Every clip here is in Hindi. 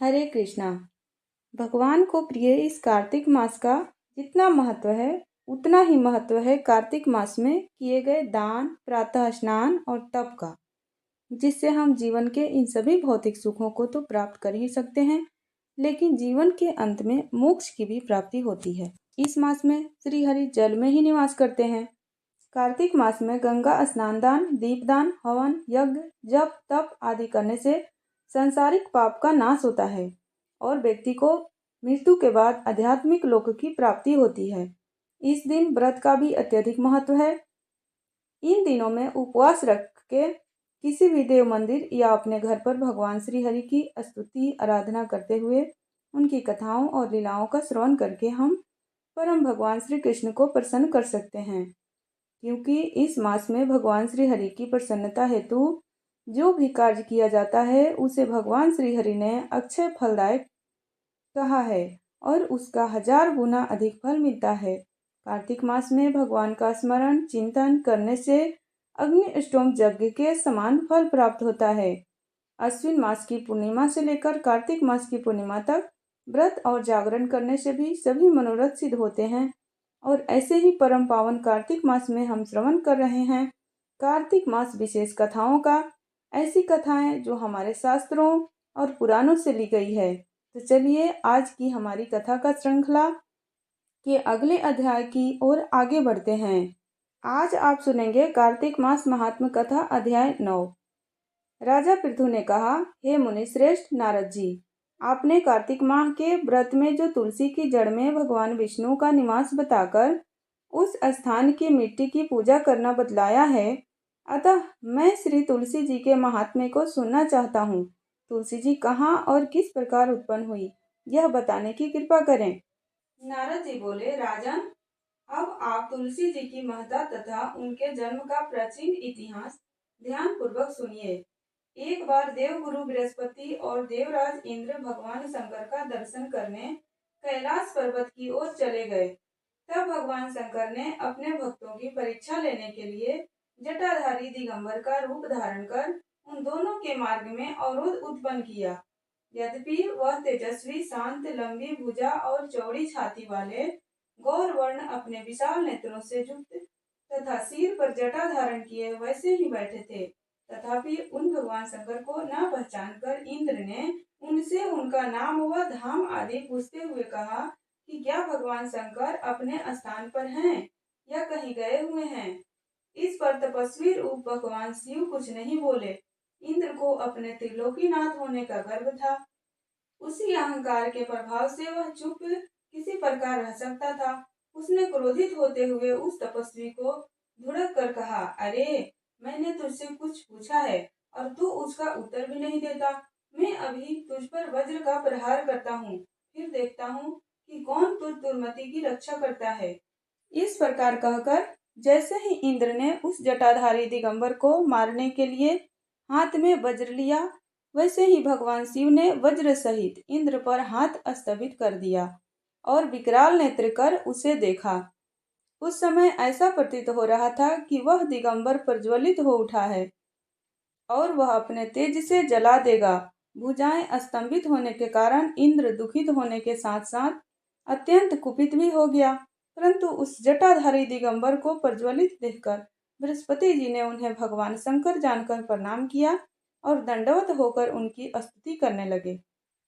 हरे कृष्णा। भगवान को प्रिय इस कार्तिक मास का जितना महत्व है उतना ही महत्व है कार्तिक मास में किए गए दान, प्रातः स्नान और तप का, जिससे हम जीवन के इन सभी भौतिक सुखों को तो प्राप्त कर ही सकते हैं, लेकिन जीवन के अंत में मोक्ष की भी प्राप्ति होती है। इस मास में श्री हरि जल में ही निवास करते हैं। कार्तिक मास में गंगा स्नान दान, दीपदान, हवन, यज्ञ, जप, तप आदि करने से सांसारिक पाप का नाश होता है और व्यक्ति को मृत्यु के बाद आध्यात्मिक लोक की प्राप्ति होती है। इस दिन व्रत का भी अत्यधिक महत्व है। इन दिनों में उपवास रख के किसी भी देव मंदिर या अपने घर पर भगवान श्री हरि की स्तुति आराधना करते हुए उनकी कथाओं और लीलाओं का श्रवण करके हम परम भगवान श्री कृष्ण को प्रसन्न कर सकते हैं, क्योंकि इस मास में भगवान श्री हरि की प्रसन्नता हेतु जो भी कार्य किया जाता है उसे भगवान श्री हरि ने अक्षय फलदायक कहा है और उसका 1000 गुना अधिक फल मिलता है। कार्तिक मास में भगवान का स्मरण चिंतन करने से अग्नि अष्टोम यज्ञ के समान फल प्राप्त होता है। अश्विन मास की पूर्णिमा से लेकर कार्तिक मास की पूर्णिमा तक व्रत और जागरण करने से भी सभी मनोरथ सिद्ध होते हैं। और ऐसे ही परम पावन कार्तिक मास में हम श्रवण कर रहे हैं कार्तिक मास विशेष कथाओं का। ऐसी कथाएं जो हमारे शास्त्रों और पुराणों से ली गई है। तो चलिए आज की हमारी कथा का श्रृंखला के अगले अध्याय की ओर आगे बढ़ते हैं। आज आप सुनेंगे कार्तिक मास महात्म कथा अध्याय 9। राजा पृथु ने कहा, हे मुनि श्रेष्ठ नारद जी, आपने कार्तिक माह के व्रत में जो तुलसी की जड़ में भगवान विष्णु का निवास बताकर उस स्थान की मिट्टी की पूजा करना बतलाया है, अतः मैं श्री तुलसी जी के महात्म्य को सुनना चाहता हूँ। तुलसी जी कहाँ और किस प्रकार उत्पन्न हुई, यह बताने की कृपा करें। नारद जी बोले, राजन, अब आप तुलसी जी की महत्ता तथा उनके जन्म का प्राचीन इतिहास ध्यान पूर्वक सुनिए। एक बार देवगुरु बृहस्पति और देवराज इंद्र भगवान शंकर का दर्शन करने कैलाश पर्वत की ओर चले गए। तब भगवान शंकर ने अपने भक्तों की परीक्षा लेने के लिए जटाधारी दिगंबर का रूप धारण कर उन दोनों के मार्ग में अवरोध उत्पन्न किया। यद्यपि वह तेजस्वी, शांत, लंबी भुजा और चौड़ी छाती वाले गौर वर्ण अपने विशाल नेत्रों से युक्त तथा सिर पर जटा धारण किए वैसे ही बैठे थे। तथापि उन भगवान शंकर को न पहचान कर इंद्र ने उनसे उनका नाम व धाम आदि पूछते हुए कहा कि क्या भगवान शंकर अपने स्थान पर हैं या कहीं गए हुए हैं। इस पर तपस्वी रूप भगवान शिव कुछ नहीं बोले। इंद्र को अपने त्रिलोकीनाथ होने का गर्व था। उसी अहंकार के प्रभाव से वह चुप किसी प्रकार रह सकता था। उसने क्रोधित होते हुए उस तपस्वी को धुड़क कर कहा, अरे, मैंने तुझसे कुछ पूछा है और तू उसका उत्तर भी नहीं देता। मैं अभी तुझ पर वज्र का प्रहार करता हूँ, फिर देखता हूँ कि कौन तुझ दुर्मति की रक्षा करता है। इस प्रकार कहकर जैसे ही इंद्र ने उस जटाधारी दिगंबर को मारने के लिए हाथ में वज्र लिया, वैसे ही भगवान शिव ने वज्र सहित इंद्र पर हाथ स्थगित कर दिया और विकराल नेत्र कर उसे देखा। उस समय ऐसा प्रतीत हो रहा था कि वह दिगंबर प्रज्वलित हो उठा है और वह अपने तेज से जला देगा। भुजाएं स्तंभित होने के कारण इंद्र दुखित होने के साथ साथ अत्यंत कुपित भी हो गया। परंतु उस जटाधारी दिगंबर को प्रज्वलित देखकर बृहस्पति जी ने उन्हें भगवान शंकर जानकर प्रणाम किया और दंडवत होकर उनकी स्तुति करने लगे।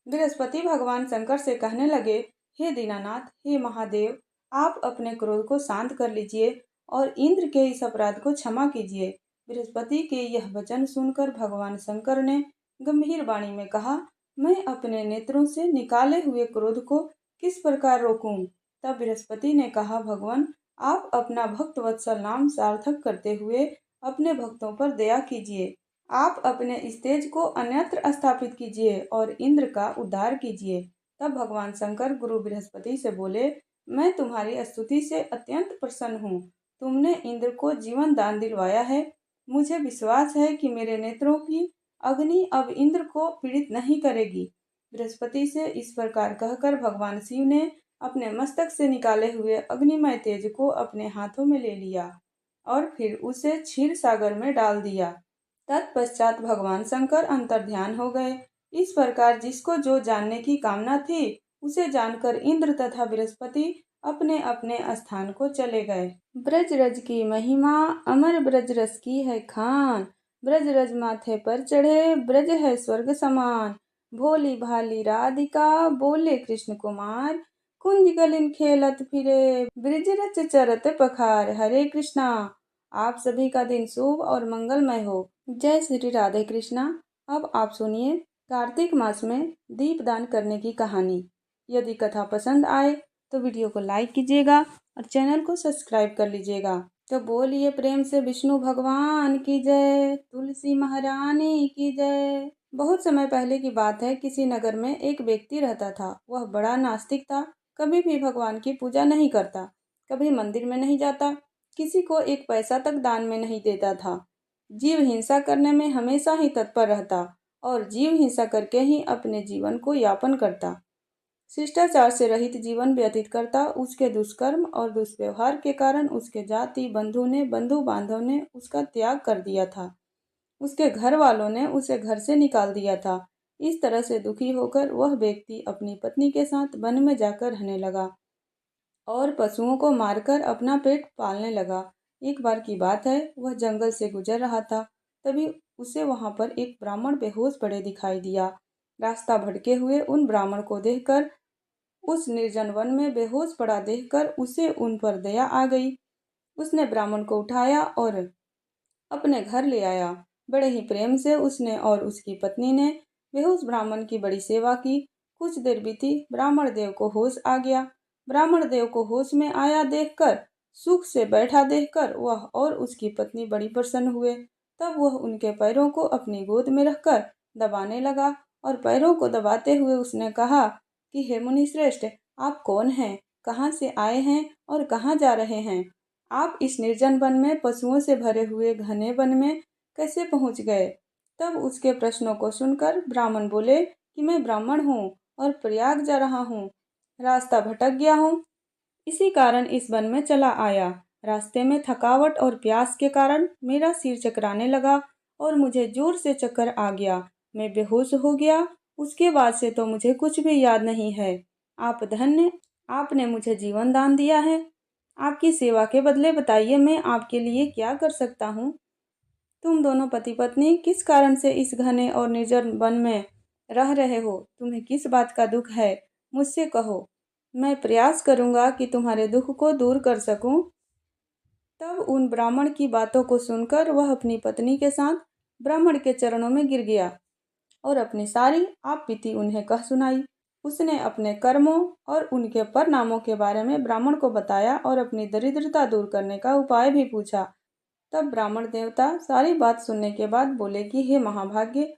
बृहस्पति भगवान शंकर से कहने लगे, हे दीनानाथ, हे महादेव, आप अपने क्रोध को शांत कर लीजिए और इंद्र के इस अपराध को क्षमा कीजिए। बृहस्पति के यह वचन सुनकर भगवान शंकर ने गंभीर वाणी में कहा, मैं अपने नेत्रों से निकाले हुए क्रोध को किस प्रकार रोकूं। तब बृहस्पति ने कहा, भगवान, आप अपना भक्त वत्सल नाम सार्थक करते हुए अपने भक्तों पर दया कीजिए। आप अपने इस तेज को अन्यत्र स्थापित कीजिए और इंद्र का उद्धार कीजिए। तब भगवान शंकर गुरु बृहस्पति से बोले, मैं तुम्हारी स्तुति से अत्यंत प्रसन्न हूँ। तुमने इंद्र को जीवन दान दिलवाया है। मुझे विश्वास है कि मेरे नेत्रों की अग्नि अब इंद्र को पीड़ित नहीं करेगी। बृहस्पति से इस प्रकार कहकर भगवान शिव ने अपने मस्तक से निकाले हुए अग्निमय तेज को अपने हाथों में ले लिया और फिर उसे क्षीर सागर में डाल दिया। तत्पश्चात भगवान शंकर अंतर्ध्यान हो गए। इस प्रकार जिसको जो जानने की कामना थी उसे जानकर इंद्र तथा बृहस्पति अपने अपने स्थान को चले गए। ब्रज रज की महिमा अमर ब्रज रस की है खान, ब्रज रज माथे पर चढ़े ब्रज है स्वर्ग समान। भोली भाली राधिका बोले कृष्ण कुमार, कुंज गलिन खेलत फिरे ब्रज रच चरत पखार। हरे कृष्णा। आप सभी का दिन शुभ और मंगलमय हो। जय श्री राधे कृष्णा। अब आप सुनिए कार्तिक मास में दीपदान करने की कहानी। यदि कथा पसंद आए तो वीडियो को लाइक कीजिएगा और चैनल को सब्सक्राइब कर लीजिएगा। तो बोलिए प्रेम से विष्णु भगवान की जय, तुलसी महारानी की जय। बहुत समय पहले की बात है। किसी नगर में एक व्यक्ति रहता था। वह बड़ा नास्तिक था। कभी भी भगवान की पूजा नहीं करता, कभी मंदिर में नहीं जाता, किसी को एक पैसा तक दान में नहीं देता था। जीव हिंसा करने में हमेशा ही तत्पर रहता और जीव हिंसा करके ही अपने जीवन को यापन करता। शिष्टाचार से रहित जीवन व्यतीत करता। उसके दुष्कर्म और दुष्व्यवहार के कारण उसके जाति बंधु बांधव ने उसका त्याग कर दिया था। उसके घर वालों ने उसे घर से निकाल दिया था। इस तरह से दुखी होकर वह व्यक्ति अपनी पत्नी के साथ वन में जाकर रहने लगा और पशुओं को मारकर अपना पेट पालने लगा। एक बार की बात है, वह जंगल से गुजर रहा था। तभी उसे वहां पर एक ब्राह्मण बेहोश पड़े दिखाई दिया। रास्ता भटके हुए उन ब्राह्मण को देखकर, उस निर्जन वन में बेहोश पड़ा देखकर उसे उन पर दया आ गई। उसने ब्राह्मण को उठाया और अपने घर ले आया। बड़े ही प्रेम से उसने और उसकी पत्नी ने बेहोश ब्राह्मण की बड़ी सेवा की। कुछ देर बीती, ब्राह्मण देव को होश आ गया। ब्राह्मण देव को होश में आया देखकर, सुख से बैठा देखकर वह और उसकी पत्नी बड़ी प्रसन्न हुए। तब वह उनके पैरों को अपनी गोद में रखकर दबाने लगा और पैरों को दबाते हुए उसने कहा कि हे मुनि श्रेष्ठ, आप कौन हैं, कहाँ से आए हैं और कहाँ जा रहे हैं? आप इस निर्जन वन में पशुओं से भरे हुए घने वन में कैसे पहुंच गए? तब उसके प्रश्नों को सुनकर ब्राह्मण बोले कि मैं ब्राह्मण हूँ और प्रयाग जा रहा हूँ। रास्ता भटक गया हूँ, इसी कारण इस वन में चला आया। रास्ते में थकावट और प्यास के कारण मेरा सिर चकराने लगा और मुझे जोर से चक्कर आ गया। मैं बेहोश हो गया। उसके बाद से तो मुझे कुछ भी याद नहीं है। आप धन्य, आपने मुझे जीवन दान दिया है। आपकी सेवा के बदले बताइए मैं आपके लिए क्या कर सकता हूँ। तुम दोनों पति पत्नी किस कारण से इस घने और निर्जन वन में रह रहे हो? तुम्हें किस बात का दुख है? मुझसे कहो, मैं प्रयास करूंगा कि तुम्हारे दुख को दूर कर सकूं। तब उन ब्राह्मण की बातों को सुनकर वह अपनी पत्नी के साथ ब्राह्मण के चरणों में गिर गया और अपनी सारी आप बीती उन्हें कह सुनाई। उसने अपने कर्मों और उनके परिणामों के बारे में ब्राह्मण को बताया और अपनी दरिद्रता दूर करने का उपाय भी पूछा। तब ब्राह्मण देवता सारी बात सुनने के बाद बोले कि हे महाभाग्य,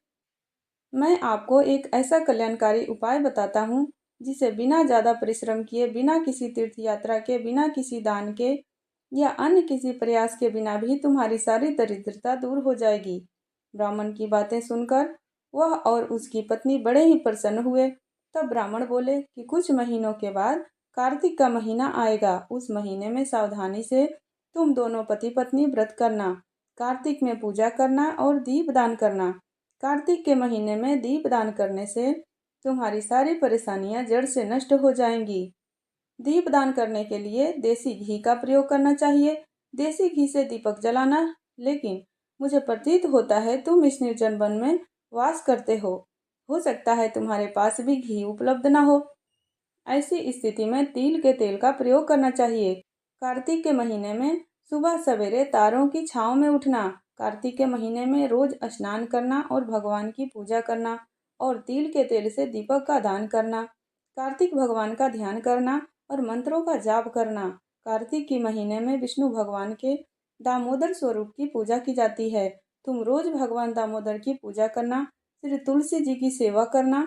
मैं आपको एक ऐसा कल्याणकारी उपाय बताता हूँ जिसे बिना ज़्यादा परिश्रम किए, बिना किसी तीर्थ यात्रा के, बिना किसी दान के या अन्य किसी प्रयास के बिना भी तुम्हारी सारी दरिद्रता दूर हो जाएगी। ब्राह्मण की बातें सुनकर वह और उसकी पत्नी बड़े ही प्रसन्न हुए। तब ब्राह्मण बोले कि कुछ महीनों के बाद कार्तिक का महीना आएगा। उस महीने में सावधानी से तुम दोनों पति पत्नी व्रत करना, कार्तिक में पूजा करना और दीप दान करना। कार्तिक के महीने में दीप दान करने से तुम्हारी सारी परेशानियां जड़ से नष्ट हो जाएंगी। दीप दान करने के लिए देसी घी का प्रयोग करना चाहिए। देसी घी से दीपक जलाना। लेकिन मुझे प्रतीत होता है तुम इस निर्जन वन में वास करते हो सकता है तुम्हारे पास भी घी उपलब्ध न हो। ऐसी स्थिति में तिल के तेल का प्रयोग करना चाहिए। कार्तिक के महीने में सुबह सवेरे तारों की छांव में उठना, कार्तिक के महीने में रोज स्नान करना और भगवान की पूजा करना और तिल के तेल से दीपक का दान करना, कार्तिक भगवान का ध्यान करना और मंत्रों का जाप करना। कार्तिक के महीने में विष्णु भगवान के दामोदर स्वरूप की पूजा की जाती है। तुम रोज भगवान दामोदर की पूजा करना, श्री तुलसी जी की सेवा करना,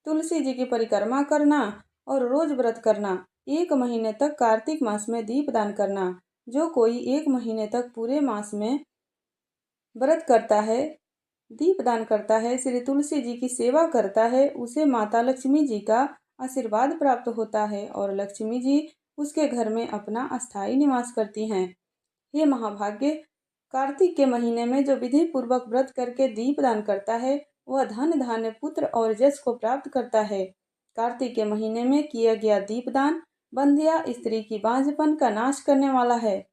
तुलसी जी की परिक्रमा करना और रोज व्रत करना। 1 महीने तक कार्तिक मास में दीपदान करना। जो कोई 1 महीने तक पूरे मास में व्रत करता है, दीपदान करता है, श्री तुलसी जी की सेवा करता है, उसे माता लक्ष्मी जी का आशीर्वाद प्राप्त होता है और लक्ष्मी जी उसके घर में अपना अस्थायी निवास करती हैं। हे महाभाग्य, कार्तिक के महीने में जो विधि पूर्वक व्रत करके दीपदान करता है वह धन धान्य पुत्र और यश को प्राप्त करता है। कार्तिक के महीने में किया गया दीपदान बंध्या स्त्री की बांझपन का नाश करने वाला है,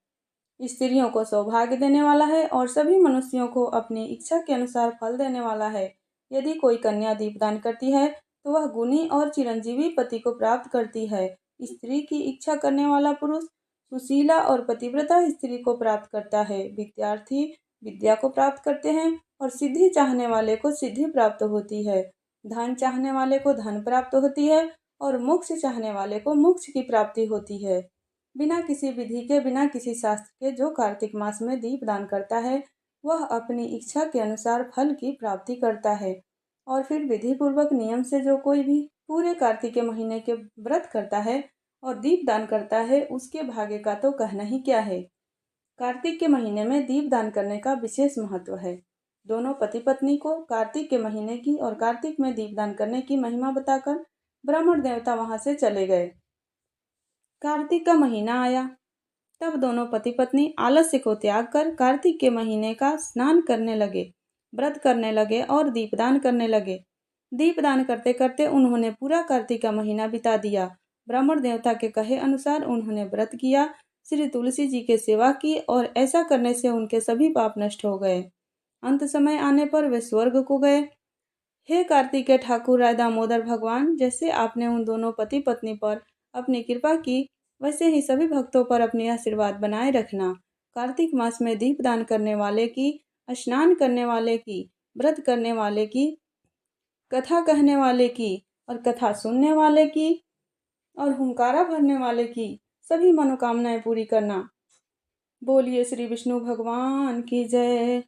स्त्रियों को सौभाग्य देने वाला है और सभी मनुष्यों को अपनी इच्छा के अनुसार फल देने वाला है। यदि कोई कन्या दीपदान करती है तो वह गुणी और चिरंजीवी पति को प्राप्त करती है। स्त्री की इच्छा करने वाला पुरुष सुशीला और पतिव्रता स्त्री को प्राप्त करता है। विद्यार्थी विद्या को प्राप्त करते हैं और सिद्धि चाहने वाले को सिद्धि प्राप्त होती है। धन चाहने वाले को धन प्राप्त होती है और मोक्ष चाहने वाले को मोक्ष की प्राप्ति होती है। बिना किसी विधि के, बिना किसी शास्त्र के जो कार्तिक मास में दीप दान करता है वह अपनी इच्छा के अनुसार फल की प्राप्ति करता है। और फिर विधि पूर्वक नियम से जो कोई भी पूरे कार्तिक के महीने के व्रत करता है और दीप दान करता है उसके भाग्य का तो कहना ही क्या है। कार्तिक के महीने में दीप दान करने का विशेष महत्व है। दोनों पति पत्नी को कार्तिक के महीने की और कार्तिक में दीपदान करने की महिमा बताकर ब्राह्मण देवता वहां से चले गए। कार्तिक का महीना आया, तब दोनों पति पत्नी आलस्य को त्याग कर कार्तिक के महीने का स्नान करने लगे, व्रत करने लगे और दीपदान करने लगे। दीपदान करते करते उन्होंने पूरा कार्तिक का महीना बिता दिया। ब्राह्मण देवता के कहे अनुसार उन्होंने व्रत किया, श्री तुलसी जी की सेवा की और ऐसा करने से उनके सभी पाप नष्ट हो गए। अंत समय आने पर वे स्वर्ग को गए। हे कार्तिक के ठाकुर राय दामोदर भगवान, जैसे आपने उन दोनों पति पत्नी पर अपनी कृपा की वैसे ही सभी भक्तों पर अपनी आशीर्वाद बनाए रखना। कार्तिक मास में दीपदान करने वाले की, स्नान करने वाले की, व्रत करने वाले की, कथा कहने वाले की और कथा सुनने वाले की और हुंकारा भरने वाले की सभी मनोकामनाएं पूरी करना। बोलिए श्री विष्णु भगवान की जय।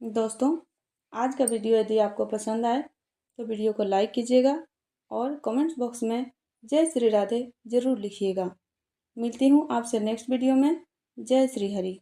दोस्तों, आज का वीडियो यदि आपको पसंद आए तो वीडियो को लाइक कीजिएगा और कमेंट्स बॉक्स में जय श्री राधे जरूर लिखिएगा। मिलती हूँ आपसे नेक्स्ट वीडियो में। जय श्री हरि।